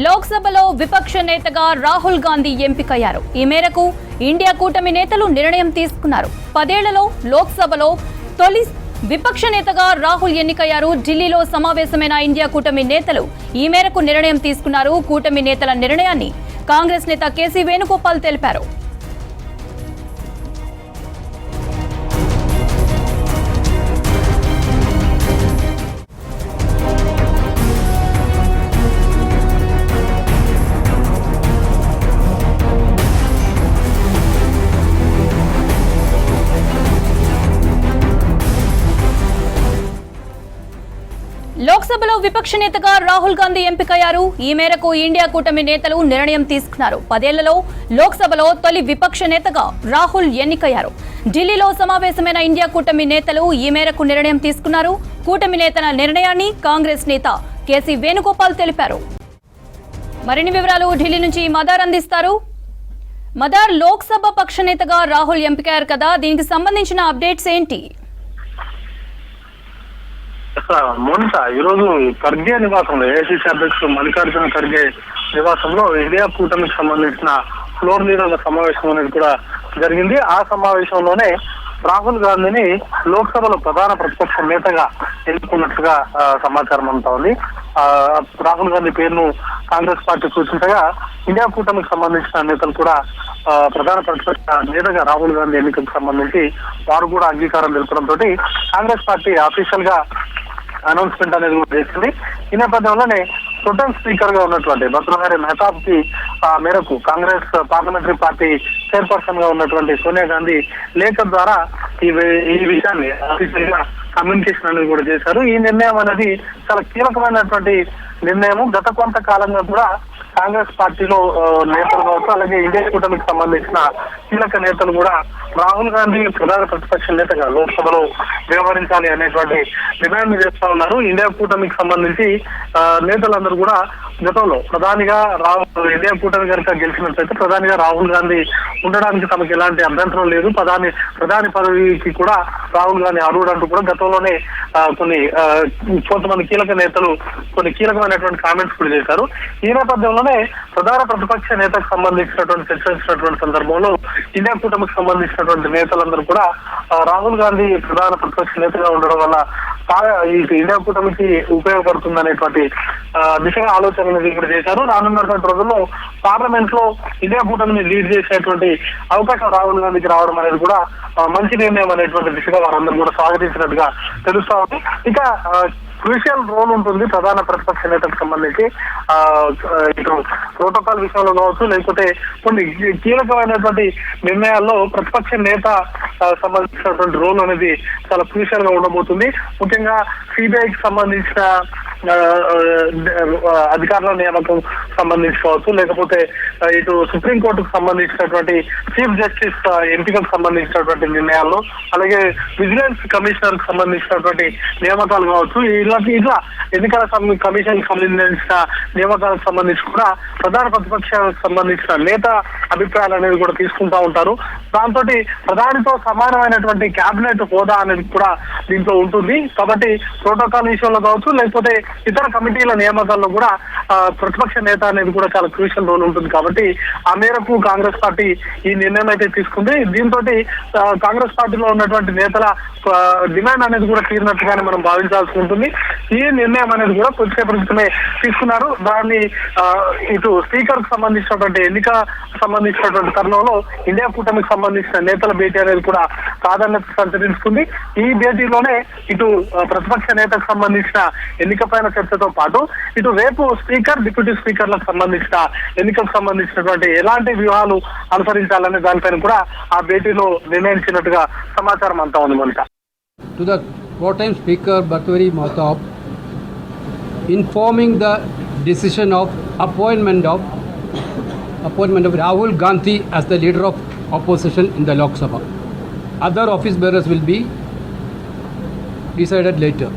లోక్సభలో విపక్ష నేతగా రాహుల్ గాంధీ ఎంపికయ్యారు. ఈ మేరకు ఇండియా కూటమి నేతలు నిర్ణయం తీసుకున్నారు. 10 ఏళ్లలో లోక్సభలో తొలి విపక్ష నేతగా రాహుల్ ఎన్నికయ్యారు. ఢిల్లీలో సమావేశమైన ఇండియా కూటమి నేతలు ఈ మేరకు నిర్ణయం తీసుకున్నారు. కూటమి నేతల నిర్ణయాన్ని కాంగ్రెస్ నేత కేసీ వేణుగోపాల్ తెలిపారు. లోక్సభలో విపక్ష నేతగా రాహుల్ గాంధీ ఎంపికయ్యారు. ఈ మేరకు ఇండియా కూటమి నేతలు నిర్ణయం తీసుకున్నారు. 10 ఏళ్లలో లోక్సభలో తొలి విపక్ష నేతగా రాహుల్ ఎన్నికయ్యారు. ఢిల్లీలో సమావేశమైన ఇండియా కూటమి నేతలు ఈ మేరకు నిర్ణయం తీసుకున్నారు. కూటమి నేతల నిర్ణయాన్ని కాంగ్రెస్ నేత కేసీ వేణుగోపాల్ తెలిపారు. మరిన్ని వివరాలు ఢిల్లీ నుంచి మదార్ అందిస్తారు. మదార్, లోక్సభ పక్ష నేతగా రాహుల్ ఎంపికయ్యారు కదా, దీనికి సంబంధించిన అప్డేట్స్ ఏంటి? మోనిత ఈరోజు ఖర్గే నివాసంలో ఏఐసీసీ అధ్యక్షుడు మల్లికార్జున ఖర్గే నివాసంలో ఇండియా కూటమికి సంబంధించిన ఫ్లోర్ లీడర్ల సమావేశం అనేది కూడా జరిగింది. ఆ సమావేశంలోనే రాహుల్ గాంధీని లోక్సభలో ప్రధాన ప్రతిపక్ష నేతగా ఎన్నుకున్నట్టుగా సమాచారం అంతా ఉంది. రాహుల్ గాంధీ పేరును కాంగ్రెస్ పార్టీ సూచించగా ఇండియా కూటమికి సంబంధించిన నేతలు కూడా ప్రధాన ప్రతిపక్ష నేతగా రాహుల్ గాంధీ ఎన్నికకు సంబంధించి వారు కూడా అంగీకారం తెలపడంతో కాంగ్రెస్ పార్టీ అఫీషియల్ గా అనౌన్స్మెంట్ అనేది కూడా చేసింది. ఈ నేపథ్యంలోనే ప్రొటెం స్పీకర్ గా ఉన్నటువంటి భర్తృహరి మెహతాబ్ కి మేరకు కాంగ్రెస్ పార్లమెంటరీ పార్టీ చైర్పర్సన్ గా ఉన్నటువంటి సోనియా గాంధీ లేఖ ద్వారా ఈ విషయాన్ని అఫీషియల్ గా కమ్యూనికేషన్ అనేది కూడా చేశారు. ఈ నిర్ణయం అనేది చాలా కీలకమైనటువంటి నిర్ణయం. గత కొంతకాలంగా కూడా కాంగ్రెస్ పార్టీలో నేతలు కావచ్చు, అలాగే ఇండియా కూటమికి సంబంధించిన కీలక నేతలు కూడా రాహుల్ గాంధీ ప్రధాన ప్రతిపక్ష నేతగా లోక్సభలో వ్యవహరించాలి అనేటువంటి డిమాండ్ చేస్తా ఉన్నారు. ఇండియా కూటమికి సంబంధించి నేతలందరూ కూడా గతంలో ప్రధానిగా ఇండియా కూటమి కనుక గెలిచినట్లయితే ప్రధానిగా రాహుల్ గాంధీ ఉండడానికి తమకు ఎలాంటి అభ్యంతరం లేదు, ప్రధాని పదవికి కూడా రాహుల్ గాంధీ అర్హుడంటూ కూడా గతంలోనే కొంతమంది కీలక నేతలు కొన్ని కీలకమైనటువంటి కామెంట్స్ కూడా చేశారు. ఈ నేపథ్యంలోనే ప్రధాన ప్రతిపక్ష నేతకు సంబంధించినటువంటి చర్చించినటువంటి సందర్భంలో ఇండియా కూటమికి సంబంధించినటువంటి నేతలందరూ కూడా రాహుల్ గాంధీ ప్రధాన ప్రతిపక్ష నేతగా ఉండడం వల్ల ఈ ఇండియా కూటమికి ఉపయోగపడుతుంది అనేటువంటి దిశగా ఆలోచన అనేది ఇక్కడ చేశారు. రానున్నటువంటి రోజుల్లో పార్లమెంట్ లో ఇండియా కూటమిని లీడ్ చేసేటువంటి అవకాశం రాహుల్ గాంధీకి రావడం అనేది కూడా మంచి నిర్ణయం అనేటువంటి దిశగా వారందరూ కూడా స్వాగతించినట్టుగా తెలుస్తా ఉంది. ఇక క్రూషియల్ రోల్ ఉంటుంది ప్రధాన ప్రతిపక్ష నేతకు సంబంధించి ఇటు ప్రోటోకాల్ విషయంలో కావచ్చు, లేకపోతే కొన్ని కీలకమైనటువంటి నిర్ణయాల్లో ప్రతిపక్ష నేత సంబంధించినటువంటి రోల్ అనేది చాలా క్రూషియల్ గా ఉండబోతుంది. ముఖ్యంగా సిబిఐకి సంబంధించిన అధికారుల నియామకం సంబంధించి కావచ్చు, లేకపోతే ఇటు సుప్రీంకోర్టుకు సంబంధించినటువంటి చీఫ్ జస్టిస్ ఎంపికకు సంబంధించినటువంటి నిర్ణయాల్లో, అలాగే విజిలెన్స్ కమిషనర్ కు సంబంధించినటువంటి నియామకాలు కావచ్చు, ఇట్లా ఎన్నికల కమిషన్ సంబంధించిన నియామకాలకు సంబంధించి కూడా ప్రధాన ప్రతిపక్షాలకు సంబంధించిన నేత అభిప్రాయాలు అనేది కూడా తీసుకుంటా ఉంటారు. దాంతో ప్రధానితో సమానమైనటువంటి కేబినెట్ హోదా అనేది కూడా దీంట్లో ఉంటుంది. కాబట్టి ప్రోటోకాల్ విషయంలో కావచ్చు, లేకపోతే ఇతర కమిటీల నియామకాల్లో కూడా ప్రతిపక్ష నేత అనేది కూడా చాలా క్రూషియల్ రోల్ ఉంటుంది. కాబట్టి ఆ మేరకు కాంగ్రెస్ పార్టీ ఈ నిర్ణయం అయితే తీసుకుంది. దీంతో కాంగ్రెస్ పార్టీలో ఉన్నటువంటి నేతల డిమాండ్ అనేది కూడా తీరినట్టుగానే మనం భావించాల్సి ఉంటుంది. ఈ నిర్ణయం అనేది కూడా కొద్దిసేపు క్రితమే తీసుకున్నారు. దాన్ని ఇటు స్పీకర్ కు సంబంధించినటువంటి ఎన్నిక సంబంధించినటువంటి తరుణంలో ఇండియా కూటమికి సంబంధించిన నేతల భేటీ అనేది కూడా ప్రాధాన్యత సంతరించుకుంది. ఈ భేటీలోనే ఇటు ప్రతిపక్ష నేతకు సంబంధించిన ఎన్నిక పైన చర్చతో పాటు ఇటు రేపు స్పీకర్, డిప్యూటీ స్పీకర్లకు సంబంధించిన ఎన్నికకు సంబంధించినటువంటి ఎలాంటి వ్యూహాలు అనుసరించాలనే దానిపైన కూడా ఆ భేటీలో నిర్ణయించినట్టుగా సమాచారం అంతా ఉంది. మనక to the pro-time Speaker Bhartruhari Mehtab informing the decision of appointment of Rahul Gandhi as the leader of opposition in the Lok Sabha. Other office bearers will be decided later.